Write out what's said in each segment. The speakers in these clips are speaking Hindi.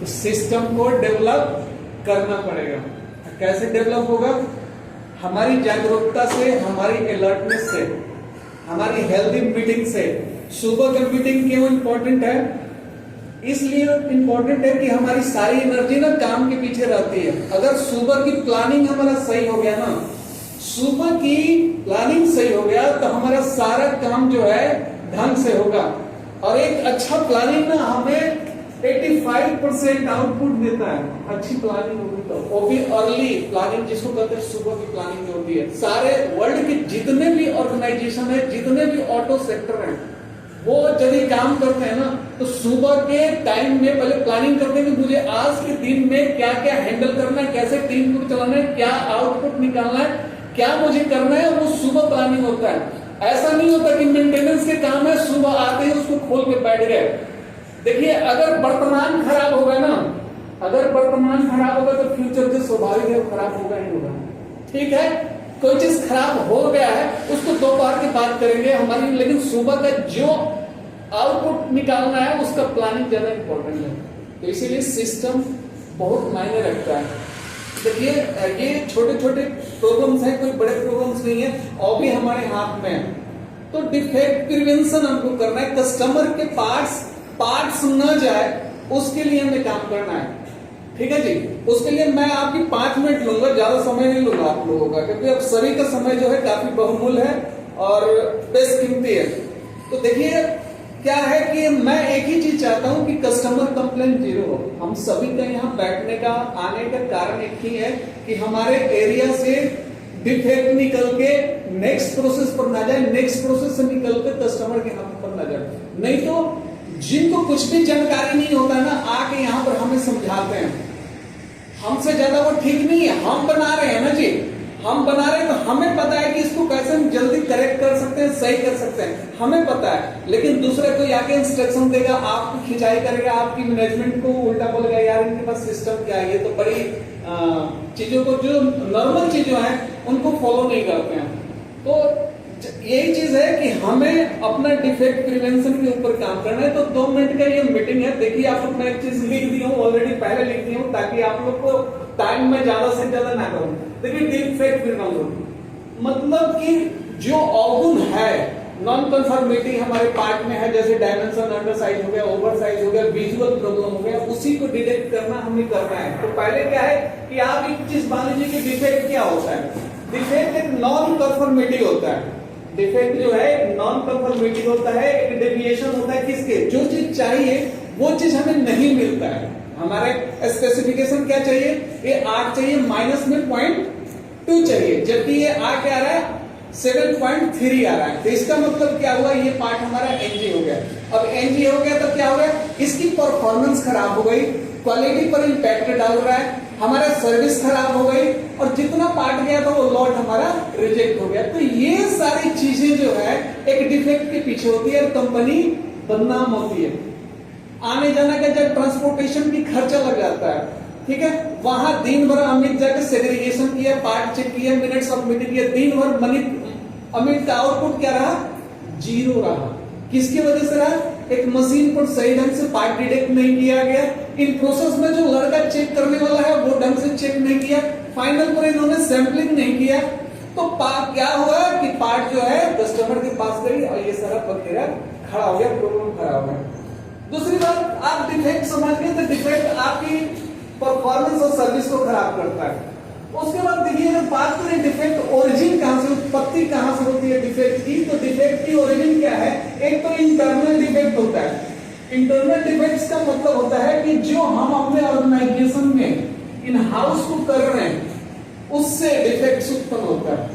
तो सिस्टम को डेवलप करना पड़ेगा। कैसे डेवलप होगा? हमारी जागरूकता से, हमारी अलर्टनेस से, हमारी हेल्दी मीटिंग से। सुबह की मीटिंग क्यों इंपॉर्टेंट है? इसलिए इंपॉर्टेंट है कि हमारी सारी एनर्जी ना काम के पीछे रहती है। अगर सुबह की प्लानिंग हमारा सही हो गया ना, सुबह की प्लानिंग सही हो गया तो हमारा सारा काम जो है ढंग से होगा। और एक अच्छा प्लानिंग ना हमें 85% आउटपुट देता है। अच्छी प्लानिंग होगी तो वो भी अर्ली प्लानिंग, जिसको कहते हैं सुबह की प्लानिंग जो होती है। सारे वर्ल्ड के जितने भी ऑर्गेनाइजेशन है, जितने भी ऑटो सेक्टर है, वो जब काम करते हैं ना तो सुबह के टाइम में पहले प्लानिंग करते हैं कि मुझे आज के दिन में क्या क्या हैंडल करना है, कैसे टीम को चलाना है, क्या आउटपुट निकालना है, क्या मुझे करना है। वो सुबह प्लानिंग होता है। ऐसा नहीं होता कि मेंटेनेंस के काम है, सुबह आते ही उसको खोल के बैठ गए। देखिए, अगर वर्तमान खराब होगा ना, अगर वर्तमान खराब होगा तो फ्यूचर जो स्वाभाविक है वो खराब होगा ही होगा। ठीक है, कोई चीज खराब हो गया है उसको दोपहर की बात करेंगे हमारी, लेकिन सुबह का जो आउटपुट निकालना है उसका प्लानिंग ज्यादा इंपॉर्टेंट है। तो इसीलिए सिस्टम बहुत मायने रखता है। देखिए, ये छोटे छोटे प्रॉब्लम्स हैं, कोई बड़े प्रॉब्लम्स नहीं है, और भी हमारे हाथ में है। तो डिफेक्ट प्रिवेंशन हमको करना है। कस्टमर के पार्ट्स न जाए उसके लिए हमें काम करना है। ठीक है जी, उसके लिए मैं आपकी 5 मिनट लूंगा, ज्यादा समय नहीं लूंगा आप लोगों का, क्योंकि अब सभी का समय जो है काफी बहुमूल्य है और बेशकीमती है। तो देखिए क्या है कि मैं एक ही चीज चाहता हूं कि कस्टमर कंप्लेंट जीरो हो। हम सभी का यहाँ बैठने का, आने का कारण एक ही है कि हमारे एरिया से डिफेक्ट निकल के नेक्स्ट प्रोसेस पर ना जाए, नेक्स्ट प्रोसेस से निकल के कस्टमर के हाथ पर ना जाए। नहीं तो जिनको कुछ भी जानकारी नहीं होता ना, आके यहाँ पर हमें समझाते हैं। हमसे ज्यादा वो ठीक नहीं है, हम बना रहे हैं ना जी, हम बना रहे हैं तो हमें पता है कि इसको कैसे हम जल्दी करेक्ट कर सकते हैं, सही कर सकते हैं, हमें पता है। लेकिन दूसरे कोई आके इंस्ट्रक्शन देगा, आपको खिंचाई करेगा, आपकी मैनेजमेंट को उल्टा बोलेगा, यार इनके पास सिस्टम क्या है, ये तो बड़ी चीजों को, जो नॉर्मल चीजें हैं उनको फॉलो नहीं करते हैं। तो यही चीज है कि हमें अपना डिफेक्ट प्रिवेंशन के ऊपर काम करना है। तो 2 मिनट का ये मीटिंग है। देखिए, आपको मैं एक चीज लिख दी हूँ, ऑलरेडी पहले लिख दी हूँ, ताकि आप लोग को टाइम में ज्यादा से ज्यादा ना करूं। देखिए, डिफेक्ट प्रिवेंशन मतलब कि जो अवगुण है, नॉन कंफर्मिटी हमारे पार्ट में है, जैसे डायमेंशन अंडर साइज हो गया, ओवर साइज हो गया, विजुअल प्रॉब्लम हो गया, उसी को डिटेक्ट करना हमें करना है। तो पहले क्या है कि आप एक चीज मान लीजिए कि डिफेक्ट क्या होता है। डिफेक्ट एक नॉन कंफर्मिटी होता है। डिफेक्ट जो है नॉन कंफर्मिटी होता है, एक डेविएशन होता है किसके, जो चीज चाहिए वो चीज हमें नहीं मिलता है। हमारे स्पेसिफिकेशन क्या चाहिए, ये 8 चाहिए, माइनस में 0.2 चाहिए, जबकि ये आ क्या आ रहा है 7.3 आ रहा है। तो इसका मतलब क्या हुआ, ये पार्ट हमारा एनजी हो गया। अब एनजी हो गया तो क्या हो गया, इसकी परफॉर्मेंस खराब हो गई, क्वालिटी पर इंपैक्ट डाल रहा है, हमारा सर्विस खराब हो गई, और जितना पार्ट गया था वो लॉट हमारा रिजेक्ट हो गया। तो ये सारी चीजें जो है एक डिफेक्ट के पीछे होती है, कंपनी बदनाम होती है। आने जाने का जब ट्रांसपोर्टेशन की खर्चा लग जाता है, ठीक है, वहां दिन भर अमित जाकर सेग्रीगेशन किया, पार्ट चेक किया, मिनट सबमिट किया, दिन भर अमित का आउटपुट क्या रहा, जीरो रहा। किसकी वजह से रहा, एक मशीन पर सही ढंग से पार्ट डिटेक्ट नहीं किया गया, इन प्रोसेस में जो लड़का चेक करने वाला है वो ढंग से चेक नहीं किया, फाइनल पर इन्होंने सैंपलिंग नहीं किया। तो क्या हुआ कि पार्ट जो है कस्टमर के पास गई और ये सारा बखेरा खड़ा हो गया, प्रॉब्लम खड़ा हो गया। दूसरी बात, आप डिफेक्ट समझ गए तो डिफेक्ट आपकी परफॉर्मेंस और सर्विस को खराब करता है। उसके बाद देखिए, अगर बात करें डिफेक्ट ओरिजिन कहां से, उत्पत्ति कहां से होती है डिफेक्ट की, तो डिफेक्ट की ओरिजिन क्या है, एक तो इंटरनल डिफेक्ट होता है। इंटरनल डिफेक्ट्स का मतलब होता है कि जो हम अपने ऑर्गेनाइजेशन में इन हाउस को कर रहे हैं उससे डिफेक्ट्स उत्पन्न होता है।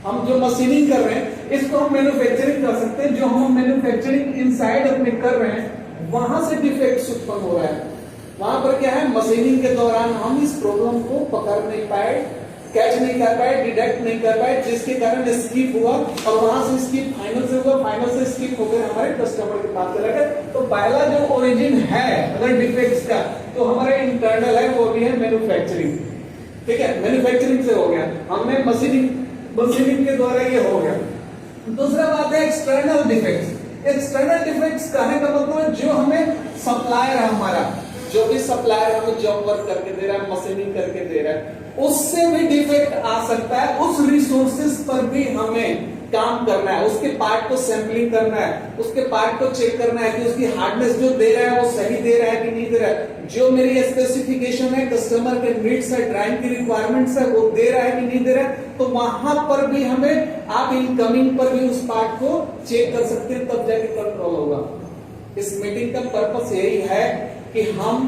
हम जो मशीनिंग कर रहे हैं इसको हम मैन्युफैक्चरिंग कर सकते हैं, जो हम मैन्युफैक्चरिंग इनसाइड अपने कर रहे हैं वहां से डिफेक्ट्स उत्पन्न हो रहा है। वहां पर क्या है, मशीनिंग के दौरान हम इस प्रॉब्लम को पकड़ नहीं पाए, कैच नहीं कर पाए, डिटेक्ट नहीं कर पाए, जिसके कारण स्किप हुआ, और वहां से स्किप फाइनल से हुआ, फाइनल से स्किप होकर हमारे कस्टमर के पास चला गया। तो पहला जो ओरिजिन है अगर डिफेक्ट्स का, तो हमारा इंटरनल है, वो भी है मैन्युफैक्चरिंग। ठीक है, मैन्युफैक्चरिंग से हो गया, हमने मशीनिंग के द्वारा ये हो गया। दूसरा बात है एक्सटर्नल डिफेक्ट्स। एक्सटर्नल डिफेक्ट्स कहने का मतलब जो हमें सप्लायर है हमारा, जो भी सप्लायर हमें जॉब वर्क करके दे रहा है, मशीनिंग करके दे रहा है, उससे भी डिफेक्ट आ सकता है। उस रिसोर्सेस पर भी हमें काम करना है, उसके पार्ट को सैंपलिंग करना है, उसके पार्ट को चेक करना है कि उसकी हार्डनेस जो दे रहा है वो सही दे रहा है कि नहीं दे रहा है, जो मेरी स्पेसिफिकेशन है, कस्टमर के नीड्स है, ड्राइंग की रिक्वायरमेंट्स है, वो दे रहा है कि नहीं दे रहा है। तो वहां पर भी हमें आप इनकमिंग पर भी उस पार्ट को चेक कर सकते हैं, तब जाके कंट्रोल होगा। इस मीटिंग का पर्पस यही है कि हम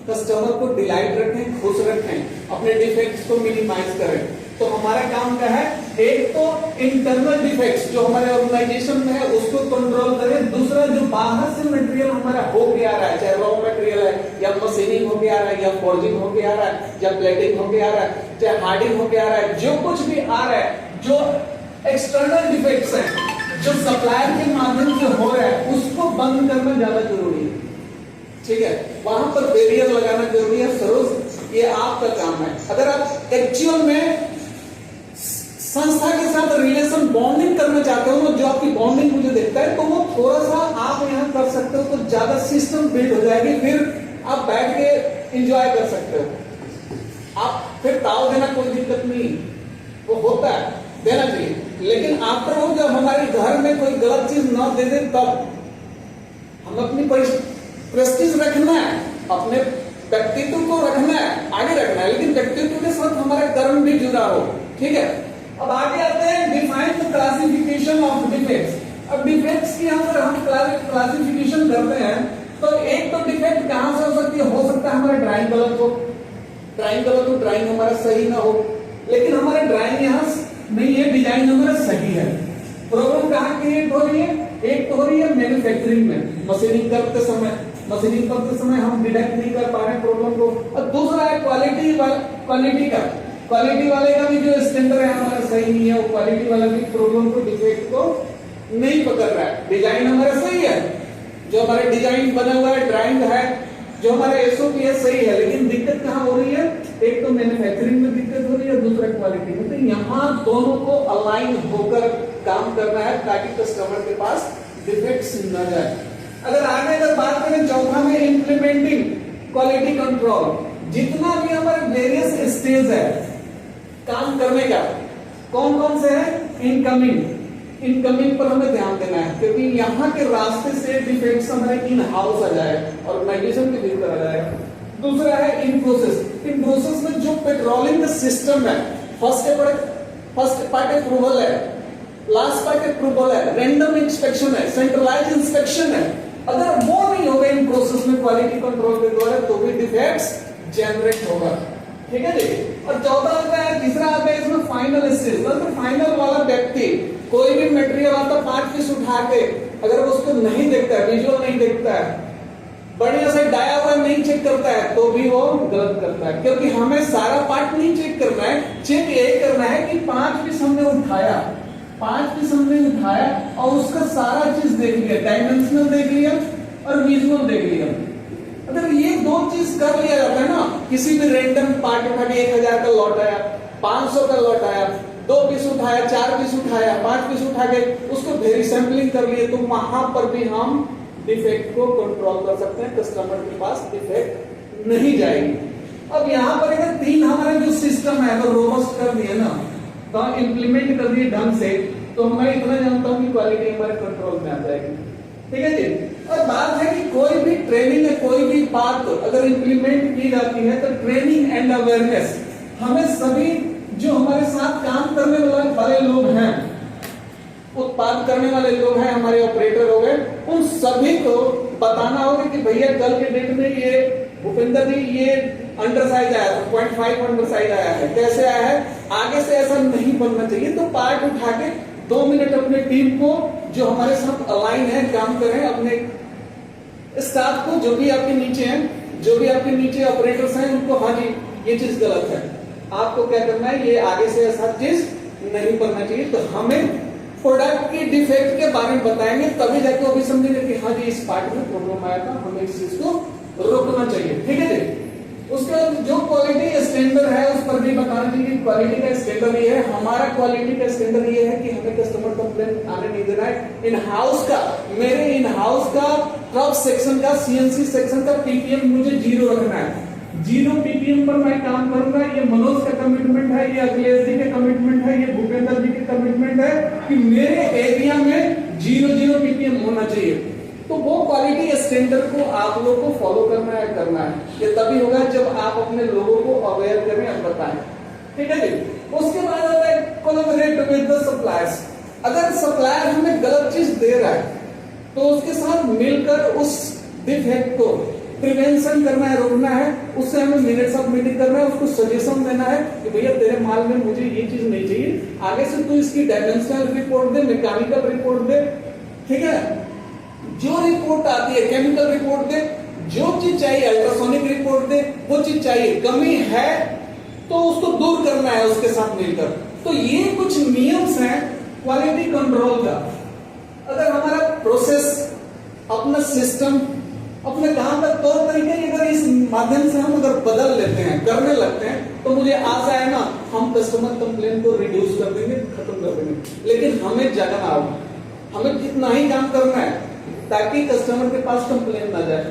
कस्टमर को डिलाइट रखें, खुश रखें, अपने डिफेक्ट्स को मिनिमाइज करें। तो हमारा काम क्या है, एक तो इंटरनल डिफेक्ट्स जो हमारे ऑर्गेनाइजेशन में है उसको कंट्रोल करें, दूसरा जो बाहर से मटेरियल हमारा हो के आ रहा है, चाहे रॉ मटेरियल है या मशीनिंग हो के आ रहा है या फॉर्जिंग हो के आ रहा है या प्लेटिंग हो के आ रहा है, चाहे हार्डिंग हो के आ रहा है, जो कुछ भी आ रहा है, जो एक्सटर्नल डिफेक्ट्स हैं जो सप्लायर के माध्यम से हो रहा है, उसको बंद करना ज्यादा जरूरी है। ठीक है, वहां पर बैरियर लगाना जरूरी है। सरोज, ये आपका काम है। अगर आप एक्चुअल में संस्था के साथ रिलेशन बॉन्डिंग करना चाहते हो, जो आपकी बॉन्डिंग मुझे देखता है, तो वो थोड़ा सा आप यहाँ कर सकते हो, तो ज्यादा सिस्टम बिल्ड हो जाएगी, फिर आप बैठ के एंजॉय कर सकते हो। आप फिर ताव देना कोई दिक्कत नहीं, वो होता है, देना चाहिए, लेकिन आफ्टर वो जब हमारे घर में कोई गलत चीज न दे दे, तब हम अपनी प्रेस्टीज रखना है, अपने व्यक्तित्व को रखना है, आगे रखना है, लेकिन व्यक्तित्व के साथ हमारा कर्म भी जुड़ा हो। ठीक है, अब आगे आते हैं define the classification of defects. अब डिफेक्ट्स की अगर हम क्लासिफिकेशन करते हैं, तो एक तो डिफेक्ट कहां से हो सकती है? हो सकता है हमारा ड्राइंग गलत हो, ड्राइंग गलत हो, ड्राइंग हमारा सही ना हो, लेकिन हमारा ड्राइंग यहाँ नहीं है, डिजाइन हमारा सही है। प्रॉब्लम कहाँ क्रिएट हो रही है? एक तो हो रही है मैन्युफैक्चरिंग में, मशीनिंग करते समय हम डिटेक्ट नहीं कर पा रहे प्रॉब्लम को, और दूसरा है क्वालिटी वाले का भी जो स्टैंडर्ड है हमारा सही नहीं है, वो क्वालिटी वाला भी प्रॉब्लम को, डिफेक्ट को नहीं पकड़ रहा है। डिजाइन हमारा सही है, जो हमारा डिजाइन बना हुआ है, ड्राइंग है, जो हमारा एसओपी है सही है, लेकिन दिक्कत कहाँ हो रही है? एक तो मैन्युफैक्चरिंग में दिक्कत हो रही है, दूसरा क्वालिटी में। तो यहाँ दोनों को अलाइन होकर काम करना है ताकि कस्टमर के पास डिफेक्ट्स न जाए। अगर आगे अगर बात करें चौथा में इंप्लीमेंटिंग क्वालिटी कंट्रोल, जितना भी हमारे वेरियस स्टेज है काम करने का, कौन कौन से है? इनकमिंग पर हमें ध्यान देना है, क्योंकि यहाँ के रास्ते से डिफेक्ट्स हमारे इन हाउस आ जाए, ऑर्गेनाइजेशन के भीतर आ जाए। दूसरा है इन प्रोसेस में जो पेट्रोलिंग का सिस्टम है, फर्स्ट पार्ट अप्रूवल है, लास्ट पार्ट अप्रूवल है, रैंडम इंस्पेक्शन है, सेंट्रलाइज इंस्पेक्शन है। अगर वो नहीं होगा इन प्रोसेस में क्वालिटी कंट्रोल के द्वारा, तो भी डिफेक्ट्स जनरेट होगा। ठीक है जी। और चौथा आता है, तीसरा आता है इसमें फाइनल स्टेज, मतलब फाइनल वाला व्यक्ति कोई भी मटेरियल आता, 5 पीस उठा के अगर वो उसको नहीं देखता है, विजुअल नहीं देखता है, बढ़िया से डाया हुआ नहीं चेक करता है, तो भी वो गलत करता है। क्योंकि हमें सारा पार्ट नहीं चेक करना है, चेक यही करना है कि 5 पीस हमने उठाया, 5 पीस हमने उठाया और उसका सारा चीज देख लिया, डायमेंशनल देख लिया और विजुअल देख लिया। अगर ये दो चीज कर लिया जाता है ना, किसी भी रैंडम पार्ट उठा के 1000 का लॉट आया, 500 का लॉट आया, 2 पीस उठाया, 4 पीस उठाया, 5 पीस उठा के उसको वेरी सैंपलिंग कर लिए, तो वहां पर भी हम डिफेक्ट को कंट्रोल कर सकते हैं, कस्टमर के पास डिफेक्ट नहीं जाएगी। अब यहाँ पर अगर 3 हमारा जो सिस्टम है अगर रोबस्ट कर दिए ना, तो इंप्लीमेंट कर दिए ढंग से, तो मैं इतना जानता हूँ कि क्वालिटी हमारे कंट्रोल में आ जाएगी। ठीक है जी। और बात है कि कोई भी ट्रेनिंग है, कोई भी बात अगर इंप्लीमेंट की जाती है, तो ट्रेनिंग एंड अवेयरनेस हमें सभी जो हमारे साथ काम करने वाले लोग हैं, उत्पाद करने वाले लोग हैं, हमारे ऑपरेटर हो गए, उन सभी को बताना होगा कि भैया कल के डेट में ये भूपेंद्र जी ये अंडर साइज आया था, 0.5 अंडर साइज आया है, कैसे आया है, आगे से ऐसा नहीं बनना चाहिए। तो पार्ट उठा के 2 मिनट अपने टीम को जो हमारे साथ अलाइन है काम करें, अपने स्टाफ को जो भी आपके नीचे हैं, जो भी आपके नीचे ऑपरेटर्स हैं, उनको हाँ जी ये चीज गलत है, आपको क्या करना है, ये आगे से ऐसा चीज नहीं करना चाहिए। तो हमें प्रोडक्ट की डिफेक्ट के बारे में बताएंगे, तभी जाके वो भी समझेंगे कि हाँ जी इस पार्ट में प्रॉब्लम आया था, हमें इस चीज को रोकना चाहिए। ठीक है जी। उसके बाद जो क्वालिटी स्टैंडर्ड है उस पर भी बता राणा जी की क्वालिटी का स्टैंडर्ड ये है, हमारा क्वालिटी का स्टैंडर्ड ये है कि हमें कस्टमर कंप्लेंट आने नहीं देना है। इन हाउस का, मेरे इन हाउस का ट्रक सेक्शन का, सीएनसी सेक्शन का पीपीएम मुझे 0 रखना है। 0 पीपीएम पर मैं काम करूंगा। ये मनोज का कमिटमेंट है, ये अखिलेश जी का कमिटमेंट है, ये भूपेंद्र जी का कमिटमेंट है कि मेरे एरिया में 0 पीपीएम होना चाहिए। तो वो क्वालिटी स्टैंडर्ड को आप लोग को फॉलो करना है। ये तभी होगा जब आप अपने लोगों को अवेयर करें और बताएं, ठीक है जी। उसके बाद आता है कोलैबोरेट विद द सप्लायर्स। अगर सप्लायर हमें गलत चीज दे रहा है तो उसके साथ मिलकर उस डिफेक्ट को प्रिवेंशन करना है, रोकना है। उससे हमें मिनट्स ऑफ मीटिंग करना है, उसको सजेशन देना है कि भैया तेरे माल में मुझे ये चीज नहीं चाहिए, आगे से तू इसकी डायमेंशनल रिपोर्ट दे, मैकेनिकल रिपोर्ट दे, ठीक है। जो रिपोर्ट आती है, केमिकल रिपोर्ट दे, जो चीज चाहिए, अल्ट्रासोनिक रिपोर्ट दे, वो चीज चाहिए। कमी है तो उसको दूर करना है उसके साथ मिलकर। तो ये कुछ नियम्स हैं क्वालिटी कंट्रोल का। अगर हमारा प्रोसेस, अपना सिस्टम, अपने काम का तौर तरीके अगर इस माध्यम से हम अगर बदल लेते हैं, करने लगते हैं, तो मुझे आशा है ना हम कस्टमर कंप्लेंट को रिड्यूस कर देंगे, खत्म कर देंगे। लेकिन हमें जगना होगा, हमें कितना ही काम करना है ताकि कस्टमर के पास कंप्लेंट ना जाए।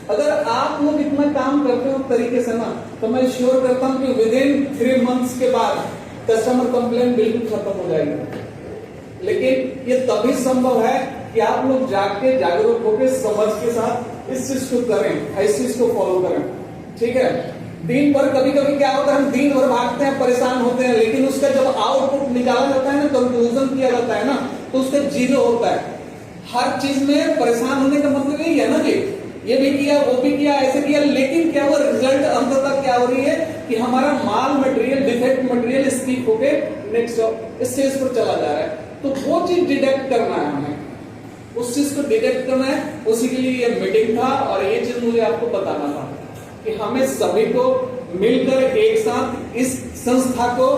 अगर आप लोग इतना काम करते हो तरीके से ना, तो मैं श्योर करता हूं कि विद इन 3 मंथ्स के बाद कस्टमर कंप्लेंट बिल्कुल खत्म हो जाएगी। लेकिन ये तभी संभव है कि आप लोग जाके जागरूक होकर समझ के साथ इस चीज को करें, इस चीज को फॉलो करें, ठीक है। दिन भर कभी कभी क्या होता है, हम दिन भर भागते हैं, परेशान होते हैं, लेकिन उसका जब आउटपुट निकाला जाता है ना, कंक्लूजन किया जाता है ना, तो उसका 0 होता है। हर चीज में परेशान होने का मतलब यही है ना कि ये भी किया, वो भी किया, ऐसे किया, लेकिन क्या वो रिजल्ट अंततः क्या हो रही है कि हमारा माल मटेरियल, डिफेक्ट मटेरियल स्टिक होके नेक्स्ट स्टेज पर चला जा रहा है। तो वो चीज डिटेक्ट करना है हमें, उस चीज को डिटेक्ट करना है। उसी के लिए ये मीटिंग था और ये चीज मुझे आपको बताना था कि हमें सभी को मिलकर एक साथ इस संस्था को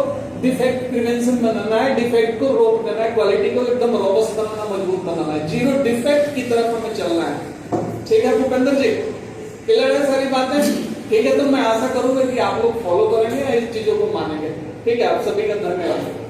डिफेक्ट प्रिवेंशन बनाना है, डिफेक्ट को रोक देना है, क्वालिटी को एकदम रोबस्ट बनाना, मजबूत बनाना है, 0 डिफेक्ट की तरफ हमें चलना है। ठीक है भूपेंद्र जी, क्लियर है सारी बातें? ठीक है, तो मैं आशा करूंगा कि आप लोग फॉलो करेंगे, इस चीजों को मानेंगे। ठीक है, आप सभी का धन्यवाद।